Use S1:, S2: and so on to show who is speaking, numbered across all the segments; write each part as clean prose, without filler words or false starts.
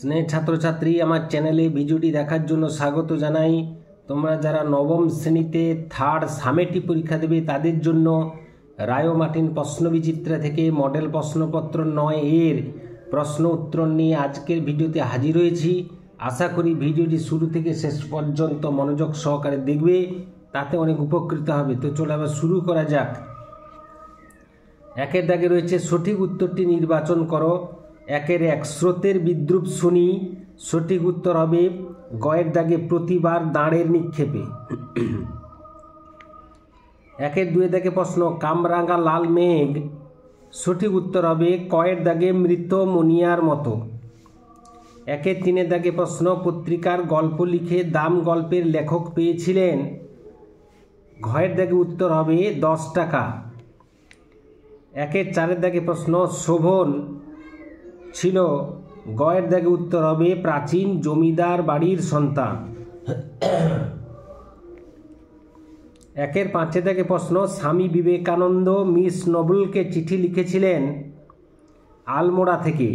S1: স্নেহ ছাত্রছাত্রী, আমার চ্যানেলে ভিডিওটি দেখার জন্য স্বাগত জানাই। তোমরা যারা নবম শ্রেণীতে থার্ড সামেটিভ পরীক্ষা দেবে তাদের জন্য রায় মার্টিন প্রশ্নবিচিত্রা থেকে মডেল প্রশ্নপত্র 9 এর প্রশ্ন উত্তর নিয়ে আজকের ভিডিওতে হাজির হয়েছি। আশা করি ভিডিওটি শুরু থেকে শেষ পর্যন্ত মনোযোগ সহকারে দেখবে, তাতে অনেক উপকৃত হবে। তো চলো আবার শুরু করা যাক। একের দাগে রয়েছে সঠিক উত্তরটি নির্বাচন করো। 1 স্রোতের বিদ্রুপ শুনি। সঠিক উত্তর হবে গয়ের দাগে প্রতিবার দাঁড়ের নিক্ষেপে। 2 দাগে প্রশ্ন কামরাঙা লাল মেঘ। সঠিক উত্তর হবে কয়ের দাগে মৃত মনিয়ার মতো। 3 দাগে প্রশ্ন পত্রিকার গল্প লিখে দাম গল্পের লেখক পেয়েছিলেন। ঘয়ের দাগে উত্তর হবে 10 টাকা। 4 দাগে প্রশ্ন শোভন ছিল। গয়ের দাগে উত্তর হবে প্রাচীন জমিদার বাড়ির সন্তান। 5 দাগে প্রশ্ন স্বামী বিবেকানন্দ মিস নোবেলকে চিঠি লিখেছিলেন আলমোড়া থেকে।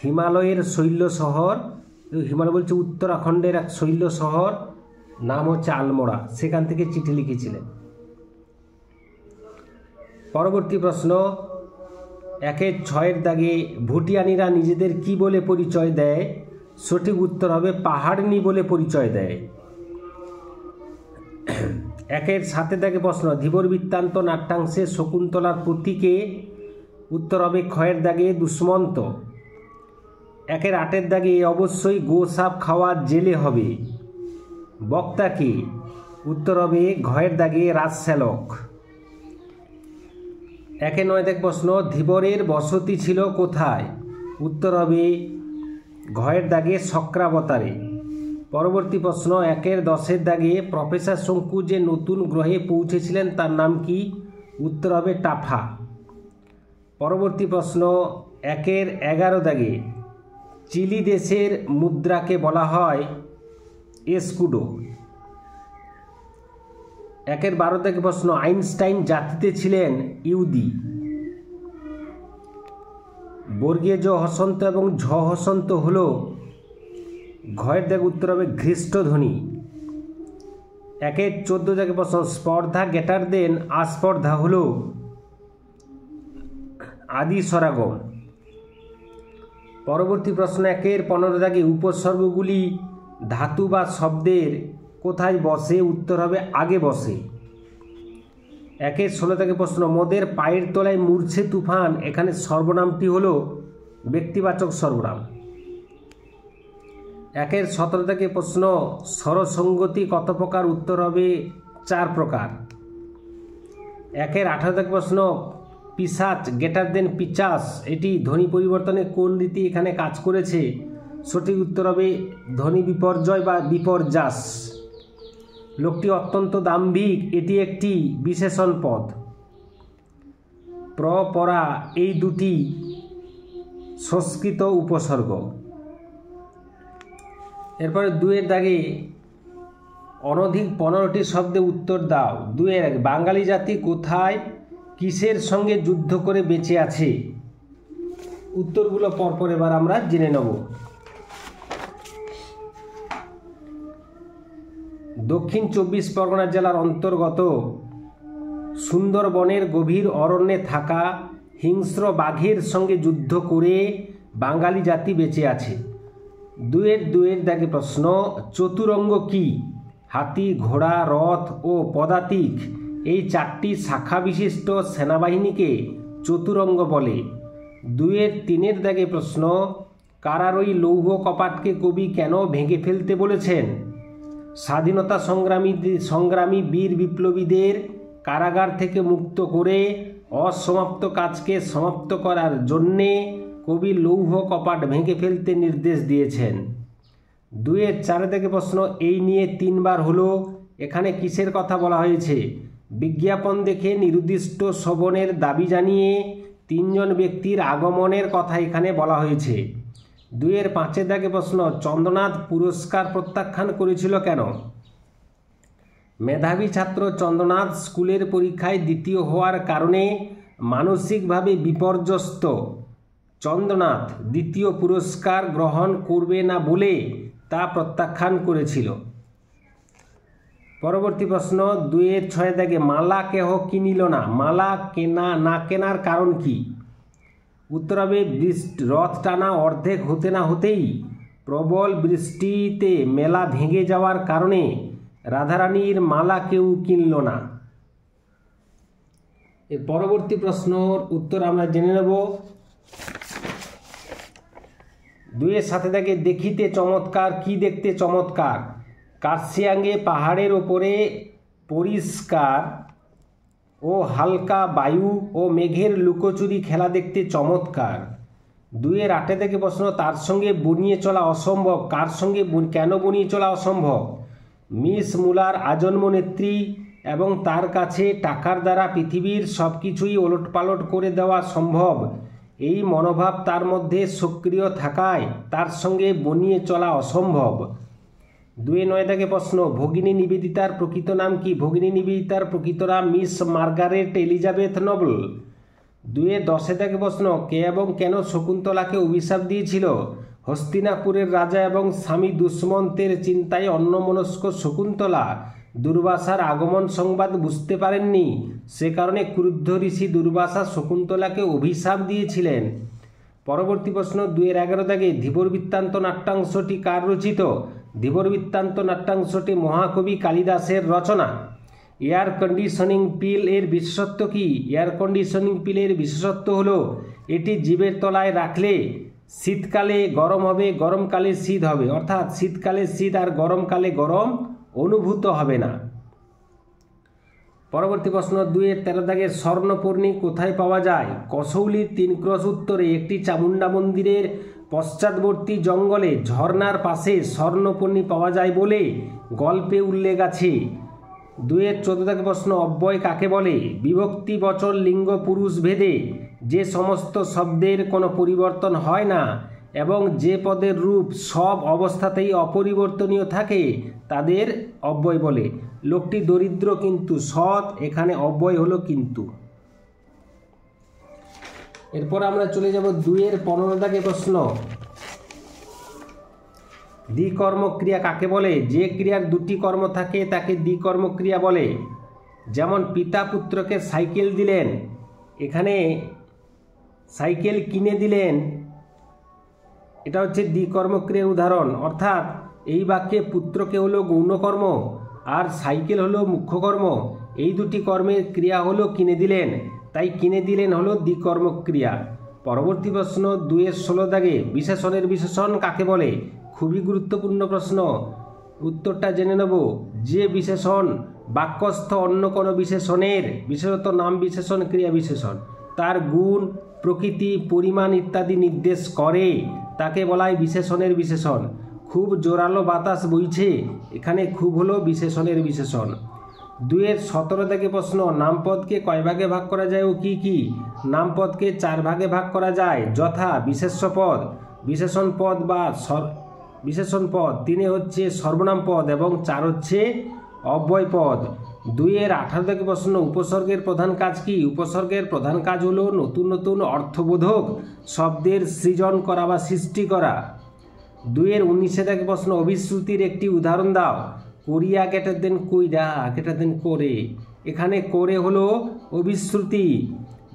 S1: হিমালয়ের শৈল শহর, হিমালয় বলছে উত্তরাখণ্ডের এক শৈল শহর, নাম হচ্ছে আলমোড়া, সেখান থেকে চিঠি লিখেছিলেন। পরবর্তী প্রশ্ন 6 দাগে ভুটিয়ানিরা নিজেদের কি বলে পরিচয় দেয়। সঠিক উত্তর হবে পাহাড়নি বলে পরিচয় দেয়। 7 দাগে প্রশ্ন ধীবর বৃত্তান্ত নাট্যাংশে শকুন্তলার প্রতীকে। উত্তর হবে ক্ষয়ের দাগে দুষ্মন্ত। 8 দাগে অবশ্যই গোসাপ খাওয়া জেলে হবে। বক্তা কি? উত্তর হবে ঘয়ের দাগে রাজশ্যালক। 9 দাগে প্রশ্ন ধীবরের বসতি ছিল কোথায়। উত্তর হবে ঘয়ের দাগে শক্রাবতারে। পরবর্তী প্রশ্ন 10 দাগে প্রফেসর শঙ্কু যে নতুন গ্রহে পৌঁছেছিলেন তার নাম কি। উত্তর হবে টাফা। পরবর্তী প্রশ্ন 11 দাগে চিলি দেশের মুদ্রাকে বলা হয় এসকুডো। 12 দাগে প্রশ্ন আইনস্টাইন জাতিতে ছিলেন ইহুদি। বর্গীয় জ হসন্ত এবং ঝ হসন্ত হল। ঘয়ের দাগে উত্তর হবে ঘৃষ্টধ্বনি। 14 দাগে প্রশ্ন স্পর্ধা গ্রেটার দেন আস্পর্ধা হল আদি স্বরাগম। পরবর্তী প্রশ্ন 15 দাগে উপসর্গগুলি ধাতু বা শব্দের কোথায় বসে। উত্তর হবে আগে বসে। 16 দাগে প্রশ্ন মোদের পায়ের তলায় মূর্ছে তুফান, এখানে সর্বনামটি হল ব্যক্তিবাচক সর্বনাম। 17 দাগে প্রশ্ন স্বরসঙ্গতি কত প্রকার। উত্তর হবে 4 প্রকার। 18 দাগে প্রশ্ন পিশাচ গ্রেটার দেন পিচাস, এটি ধ্বনি পরিবর্তনের কোন রীতি এখানে কাজ করেছে। সঠিক উত্তর হবে ধ্বনি বিপর্যয় বা বিপর্যাস। লোকটি অত্যন্ত দাম্ভিক, এটি একটি বিশেষণ পদ। পরা এই দুটি সংস্কৃত উপসর্গ। এরপরে 2 দাগে অনধিক 15টি শব্দে উত্তর দাও। 2 বাঙালি জাতি কোথায় কিসের সঙ্গে যুদ্ধ করে বেঁচে আছে। উত্তরগুলো পরপর এবার আমরা জেনে নেব। দক্ষিণ 24 পরগনা জেলার অন্তর্গত সুন্দরবনের গভীর অরণ্যে থাকা হিংস্র বাঘের সঙ্গে যুদ্ধ করে বাঙালি জাতি বেঁচে আছে। 2 দাগে প্রশ্ন চতুরঙ্গ কি। হাতি, ঘোড়া, রথ ও পদাতিক এই 4টি শাখা বিশিষ্ট সেনাবাহিনীকে চতুরঙ্গ বলে। 3 দাগে প্রশ্ন কারারই লৌহ কপাটকে কবি কেন ভেঙে ফেলতে বলেছেন। স্বাধীনতা সংগ্রামী বীর বিপ্লবীদের কারাগার থেকে মুক্ত করে অসমাপ্ত কাজকে সমাপ্ত করার জন্যে কবি লৌহ কপাট ভেঙে ফেলতে নির্দেশ দিয়েছেন। 4 দাগে প্রশ্ন এই নিয়ে 3 বার হলো, এখানে কিসের কথা বলা হয়েছে। বিজ্ঞাপন দেখে নির্দিষ্ট শ্রবণের দাবি জানিয়ে 3 জন ব্যক্তির আগমনের কথা এখানে বলা হয়েছে। 5 দাগে প্রশ্ন চন্দ্রনাথ পুরস্কার প্রত্যাখ্যান করেছিল কেন। মেধাবী ছাত্র চন্দ্রনাথ স্কুলের পরীক্ষায় দ্বিতীয় হওয়ার কারণে মানসিকভাবে বিপর্যস্ত, চন্দ্রনাথ দ্বিতীয় পুরস্কার গ্রহণ করবে না বলে তা প্রত্যাখ্যান করেছিল? পরবর্তী প্রশ্ন 2-6 দাগে মালা কেহ কিনিল না, মালা না কেনার কারণ কি? উত্তর হবে রথ টানা অর্ধেক হতে না হতেই প্রবল বৃষ্টিতে মেলা ভেঙে যাওয়ার কারণে রাধারানীর মালা কেউ কিনল না। এর পরবর্তী প্রশ্নর উত্তর আমরা জেনে নেব। 2-7 দাগে দেখিতে চমৎকার, কি দেখতে চমৎকার? কার্শিয়াঙ্গে পাহাড়ের ওপরে পরিষ্কার ও হালকা বায়ু ও মেঘের লুকোচুরি খেলা দেখতে চমৎকার। 2-8 থেকে প্রশ্ন, তার সঙ্গে বনিয়ে চলা অসম্ভব, কার সঙ্গে কেন বনিয়ে চলা অসম্ভব? মিস মুলার আজন্ম নেত্রী এবং তার কাছে টাকার দ্বারা পৃথিবীর সব কিছুই ওলটপালট করে দেওয়া সম্ভব, এই মনোভাব তার মধ্যে সক্রিয় থাকায় তার সঙ্গে বনিয়ে চলা অসম্ভব। 2-9 থেকে প্রশ্ন, ভগিনী নিবেদিতার প্রকৃত নাম কি? ভগিনী নিবেদিতার প্রকৃত নাম মিস মার্গারেট এলিজাবেথ নবল। 2-10 থেকে প্রশ্ন, কে এবং কেন শকুন্তলাকে অভিশাপ দিয়েছিল? হস্তিনাপুরের রাজা এবং স্বামী দুষ্মন্তের চিন্তায় অন্যমনস্ক শকুন্তলা দুর্বাসার আগমন সংবাদ বুঝতে পারেননি, সে কারণে ক্রুদ্ধ ঋষি দুর্বাসা শকুন্তলাকে অভিশাপ দিয়েছিলেন। পরবর্তী প্রশ্ন 2-11 দাগে ধীবর বৃত্তান্ত নাট্যাংশটি কার রচিত? ধীবর বৃত্তান্ত নাট্যাংশটি মহাকবি কালিদাসের রচনা। এয়ার কন্ডিশনিং পিল এর বিশেষত্ব কি? এয়ার কন্ডিশনিং পিলের বিশেষত্ব হলো এটি জিভের তলায় রাখলে শীতকালে গরম হবে, গরমকালে শীত হবে, অর্থাৎ শীতকালে শীত আর গরমকালে গরম অনুভূত হবে না। পরবর্তী প্রশ্ন 2-13 দাগের স্বর্ণপর্ণী কোথায় পাওয়া যায়? কসৌলির 3 ক্রস উত্তরে একটি চামুন্ডা মন্দিরের পশ্চাৎবর্তী জঙ্গলে ঝর্ণার পাশে স্বর্ণপর্ণী পাওয়া যায় বলে গল্পে উল্লেখ আছে। 2-14 দাগের প্রশ্ন, অব্যয় কাকে বলে? বিভক্তি বচন লিঙ্গ পুরুষ ভেদে যে সমস্ত শব্দের কোনো পরিবর্তন হয় না এবং যে পদের রূপ সব অবস্থাতেই অপরিবর্তনীয় থাকে তাদের অব্যয় বলে। লোকটি দরিদ্র কিন্তু সৎ, এখানে অব্যয় হলো কিন্তু। এরপর আমরা চলে যাব 2-15 দাগের প্রশ্ন, দ্বিকর্মক্রিয়া কাকে বলে? যে ক্রিয়ার 2টি কর্ম থাকে তাকে দ্বিকর্মক্রিয়া বলে। যেমন পিতা পুত্রকে সাইকেল দিলেন, এখানে সাইকেল কিনে দিলেন, এটা হচ্ছে দ্বিকর্মক্রিয়ার উদাহরণ। অর্থাৎ এই বাক্যে পুত্রকে হলো গৌণকর্ম আর সাইকেল হলো মুখ্যকর্ম, এই 2টি কর্মের ক্রিয়া হলো কিনে দিলেন, তাই কিনে দিলেন হলো দ্বিকর্মক্রিয়া। পরবর্তী প্রশ্ন 2-16 দাগে বিশেষণের বিশেষণ কাকে বলে? খুবই গুরুত্বপূর্ণ প্রশ্ন, উত্তরটা জেনে নেব। যে বিশেষণ বাক্যস্থ অন্য কোনো বিশেষণের, বিশেষত নাম বিশেষণ, ক্রিয়া বিশেষণ, তার গুণ, প্রকৃতি, পরিমাণ ইত্যাদি নির্দেশ করে তাকে বলা হয় বিশেষণের বিশেষণ। খুব জোরালো বাতাস বইছে, এখানে খুব হলো বিশেষণের বিশেষণ। 2-17 থেকে প্রশ্ন, নামপদকে কয় ভাগে ভাগ করা যায় ও কি কি? নামপদকে 4 ভাগে ভাগ করা যায়, যথা বিশেষ্য পদ, বিশেষণ পদ বা বিশেষণ পদ, 3 হচ্ছে সর্বনাম পদ এবং 4 হচ্ছে অব্যয় পদ। 2-18 থেকে প্রশ্ন, উপসর্গের প্রধান কাজ কি? উপসর্গের প্রধান কাজ হলো নতুন নতুন অর্থবোধক শব্দের সৃজন করা বা সৃষ্টি করা। 2-19 থেকে প্রশ্ন, অভিশ্রুতির একটি উদাহরণ দাও। করিয়া কেটে দেন কইরা কেটে দেন করে, এখানে করে হলো অভিশ্রুতি।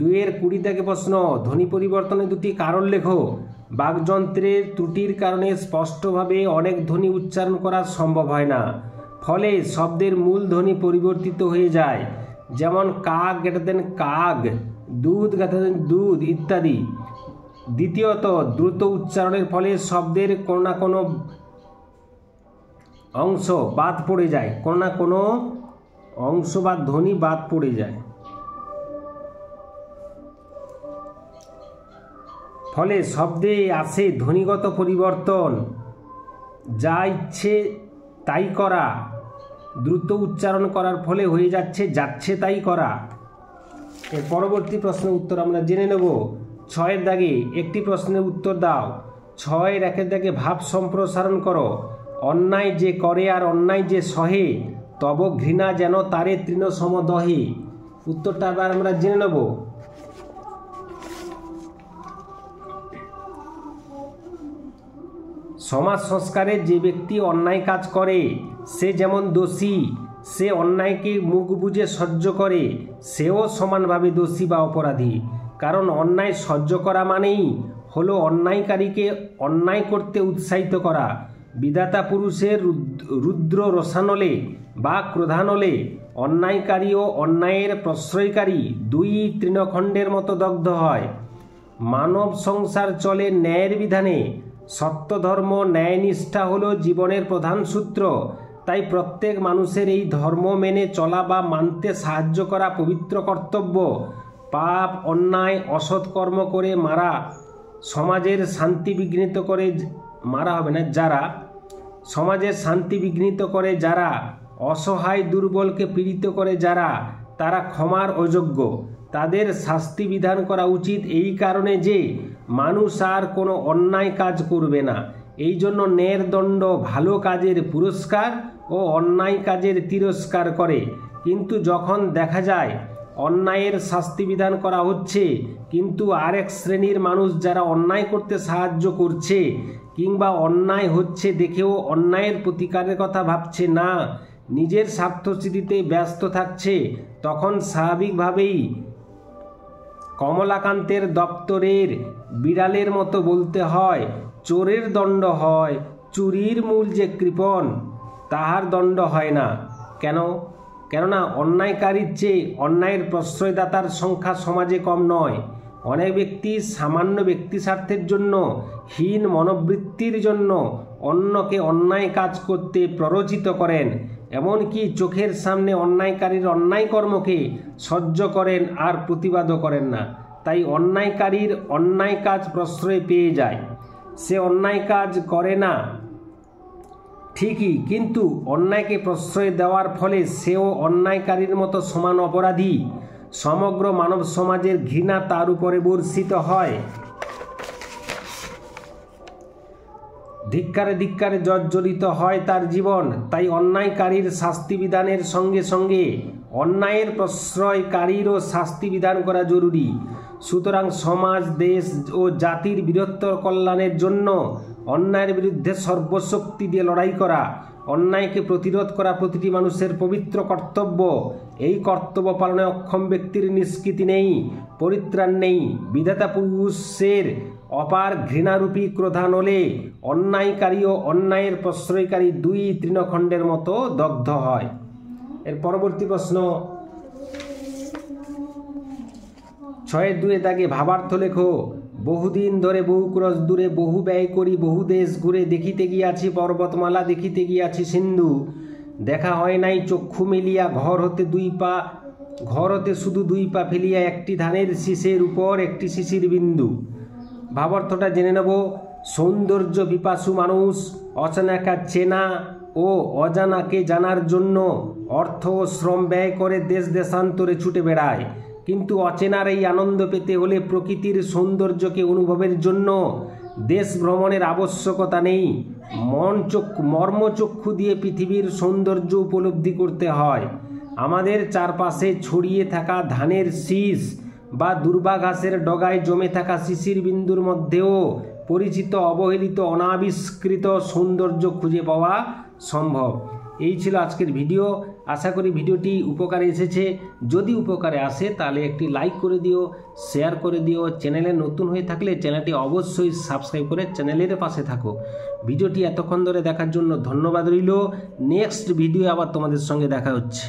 S1: 2-20 থেকে প্রশ্ন, ধ্বনি পরিবর্তনের 2টি কারণ লেখো। বাকযন্ত্রের ত্রুটির কারণে স্পষ্টভাবে অনেক ধ্বনি উচ্চারণ করা সম্ভব হয় না, ফলে শব্দের মূল ধ্বনি পরিবর্তিত হয়ে যায়, যেমন কাক কেটে দেন কাগ, দুধ কেটে দেন দুধ ইত্যাদি। দ্বিতীয়ত, দ্রুত উচ্চারণের ফলে শব্দের কোনো না কোনো অংশ বাদ পড়ে যায়, কোনো না কোনো অংশ বা ধ্বনি বাদ পড়ে যায়, ফলে শব্দে আসে ধ্বনিগত পরিবর্তন। যা ইচ্ছে তাই করা, দ্রুত উচ্চারণ করার ফলে হয়ে যাচ্ছে তাই করা। এর পরবর্তী প্রশ্নের উত্তর আমরা জেনে নেব। 6 দাগে একটি প্রশ্নের উত্তর দাও। 6-1 দাগে ভাব সম্প্রসারণ করো। অন্যায় যে করে আর অন্যায় যে সহে, তব ঘৃণা যেন তারে তৃণ সমদহে। উত্তরটা আবার আমরা জেনে নেব। সমাজ সংস্কারে যে ব্যক্তি অন্যায় কাজ করে সে যেমন দোষী, সে অন্যায়কে মুখ বুজে সহ্য করে সেও সমানভাবে দোষী বা অপরাধী। কারণ অন্যায় সহ্য করা মানেই হলো অন্যায়কারীকে অন্যায় করতে উৎসাহিত করা। বিধাতা পুরুষের রুদ্র রসানলে বা ক্রোধানলে অন্যায়কারী ও অন্যায়ের প্রশ্রয়কারী দুই তৃণখণ্ডের মতো দগ্ধ হয়। মানব সংসার চলে ন্যায়ের বিধানে। সত্য ধর্ম ন্যায়নিষ্ঠা হলো জীবনের প্রধান সূত্র। তাই প্রত্যেক মানুষের এই ধর্ম মেনে চলা বা মানতে সাহায্য করা পবিত্র কর্তব্য। পাপ, অন্যায়, অসৎ কর্ম করে মারা সমাজের শান্তি বিঘ্নিত করে যারা সমাজের শান্তি বিঘ্নিত করে, যারা অসহায় দুর্বলকে পীড়িত করে, যারা তারা ক্ষমার অযোগ্য। তাদের শাস্তি বিধান করা উচিত এই কারণে যে মানুষ আর কোনো অন্যায় কাজ করবে না। এই জন্য ন্যায়ের দণ্ড ভালো কাজের পুরস্কার ও অন্যায় কাজের তিরস্কার করে। কিন্তু যখন দেখা যায় অন্যায়ের শাস্তি বিধান করা হচ্ছে কিন্তু আরেক শ্রেণীর মানুষ যারা অন্যায় করতে সাহায্য করছে কিংবা অন্যায় হচ্ছে দেখেও অন্যায়ের প্রতিকারের কথা ভাবছে না, নিজের স্বার্থসিদ্ধিতে ব্যস্ত থাকছে, তখন স্বাভাবিকভাবেই কমলাকান্তের দপ্তরের বিড়ালের মতো বলতে হয়, চোরের দণ্ড হয়, চুরির মূল যে কৃপণ তাহার দণ্ড হয় না। কেননা অন্যায়কারীর চেয়ে অন্যায়ের প্রশ্রয়দাতার সংখ্যা সমাজে কম নয়। অনেক ব্যক্তি সামান্য ব্যক্তি স্বার্থের জন্য, হীন মনোবৃত্তির জন্য অন্যকে অন্যায় কাজ করতে প্ররোচিত করেন। এমনকি চোখের সামনে অন্যায়কারীর অন্যায় কর্মকে সহ্য করেন আর প্রতিবাদও করেন না। তাই অন্যায়কারীর অন্যায় কাজ প্রশ্রয় পেয়ে যায়। সে অন্যায় কাজ করে না ঠিকই, কিন্তু অন্যায়কে প্রশ্রয় দেওয়ার ফলে সেও অন্যায়কারীর মতো সমান অপরাধী। সমগ্র মানব সমাজের ঘৃণা তার উপরে বর্ষিত হয়। ধিক্কারে ধিক্কারে জর্জরিত হয় তার জীবন। তাই অন্যায়কারীর শাস্তি বিধানের সঙ্গে সঙ্গে অন্যায়ের প্রশ্রয়কারীরও শাস্তি বিধান করা জরুরি। সুতরাং সমাজ, দেশ ও জাতির বৃহত্তর কল্যাণের জন্য অন্যায়ের বিরুদ্ধে সর্বশক্তি দিয়ে লড়াই করা, অন্যায়কে প্রতিরোধ করা প্রতিটি মানুষের পবিত্র কর্তব্য। এই কর্তব্য পালনে অক্ষম ব্যক্তির নিষ্কৃতি নেই, পরিত্রাণ নেই। বিধাতা পুরুষের অপার ঘৃণারূপী ক্রোধানলে অন্যায়কারী ও অন্যায়ের প্রশ্রয়কারী দুই তৃণখণ্ডের মতো দগ্ধ হয়। এর পরবর্তী প্রশ্ন 6-2 দাগে ভাবার্থ লেখো। বহুদিন ধরে বহু ক্রোশ দূরে, বহু ব্যয় করি বহু দেশ ঘুরে, দেখিতে গিয়াছি পর্বতমালা, দেখিতে গিয়াছি সিন্ধু। দেখা হয় নাই চক্ষু মেলিয়া, ঘর হতে শুধু 2 পা ফেলিয়া, একটি ধানের শীষের উপর একটি শিশির বিন্দু। ভাবার্থটা জেনে নেব। সৌন্দর্য পিপাসু মানুষ অচেনাকে চেনা ও অজানাকে জানার জন্য অর্থ ও শ্রম ব্যয় করে দেশ দেশান্তরে ছুটে বেড়ায়। কিন্তু অচেনার এই আনন্দ পেতে হলে প্রকৃতির সৌন্দর্যকে অনুভবের জন্য দেশ ভ্রমণের আবশ্যকতা নেই। মর্মচক্ষু দিয়ে পৃথিবীর সৌন্দর্য উপলব্ধি করতে হয়। আমাদের চারপাশে ছড়িয়ে থাকা ধানের শীষ বা দুর্বা ঘাসের ডগায় জমে থাকা শিশির বিন্দুর মধ্যেও পরিচিত অবহেলিত অনাবিষ্কৃত সৌন্দর্য খুঁজে পাওয়া সম্ভব। এই ছিল আজকের ভিডিও। আশা করি ভিডিওটি উপকারে এসেছে। যদি উপকারে আসে তাহলে একটি লাইক করে দিও, শেয়ার করে দিও। চ্যানেলে নতুন হয়ে থাকলে চ্যানেলটি অবশ্যই সাবস্ক্রাইব করে চ্যানেলের পাশে থাকো। ভিডিওটি এতক্ষণ ধরে দেখার জন্য ধন্যবাদ রইল। নেক্সট ভিডিও আবার তোমাদের সঙ্গে দেখা হচ্ছে।